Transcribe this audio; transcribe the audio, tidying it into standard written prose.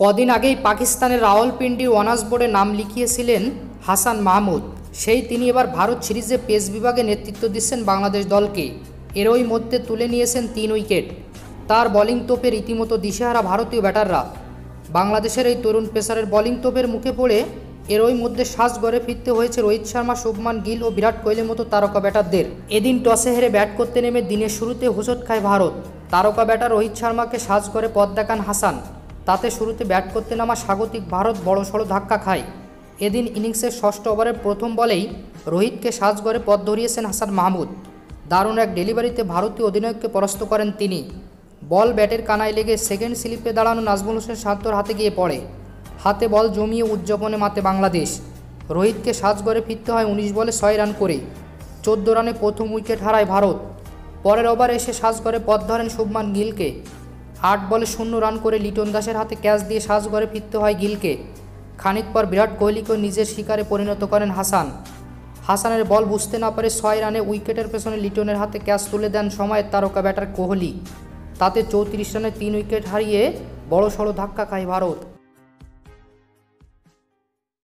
কদিন আগেই পাকিস্তানের রাওয়ালপিন্ডির অনার্স বোর্ডে নাম লিখিয়েছিলেন হাসান মাহমুদ। তিনি এবার ভারত সিরিজে পেস বিভাগে নেতৃত্ব দিচ্ছেন বাংলাদেশ দলকে। এরই মধ্যে তুলে নিয়েছেন 3 উইকেট। তার বোলিং তোপের রীতিমতো দিশেহারা ভারতীয় ব্যাটাররা। বাংলাদেশের এই তরুণ পেসারের বোলিং তোপের মুখে পড়ে এরই মধ্যে সাজঘরে ফিরতে হয়েছে রোহিত শর্মা, শুভমান গিল ও বিরাট কোহলির মতো তারকা ব্যাটারদের। এদিন টসে হেরে ব্যাট করতে নেমে দিনের শুরুতে হোঁচট খায় ভারত। তারকা ব্যাটার রোহিত শর্মাকে সাজঘরে পথ দেখান হাসান। তাতে শুরুতে ব্যাট করতে নামা স্বাগতিক ভারত বড়সড় ধাক্কা খায়। এদিন ইনিংসের ষষ্ঠ ওভারের প্রথম বলেই রোহিতকে সাজঘরে পথ ধরিয়েছেন হাসান মাহমুদ। দারুণ এক ডেলিভারিতে ভারতীয় অধিনায়ককে পরাস্ত করেন তিনি। বল ব্যাটের কানায় লেগে সেকেন্ড স্লিপে দাঁড়ানো নাজমুল হোসেন শান্তর হাতে গিয়ে পড়ে। হাতে বল জমিয়ে উদযাপনে মাতে বাংলাদেশ। রোহিতকে সাজঘরে ফিরতে হয় 19 বলে 6 রান করে। 14 রানে প্রথম উইকেট হারায় ভারত। পরের ওভারে এসে সাজঘরে পথ ধরেন শুভমান গিলকে। 8 বলে 0 রান করে লিটন দাসের হাতে ক্যাচ দিয়ে সাজঘরে ফিরতে হয় গিলকে। খানিক পর বিরাট কোহলিকেও নিজের শিকারে পরিণত করেন হাসানের বল বুঝতে না পারে 6 রানে উইকেটের পেছনে লিটনের হাতে ক্যাচ তুলে দেন সময়ের তারকা ব্যাটার কোহলি। তাতে 34 রানে 3 উইকেট হারিয়ে বড়সড় ধাক্কা খায় ভারত।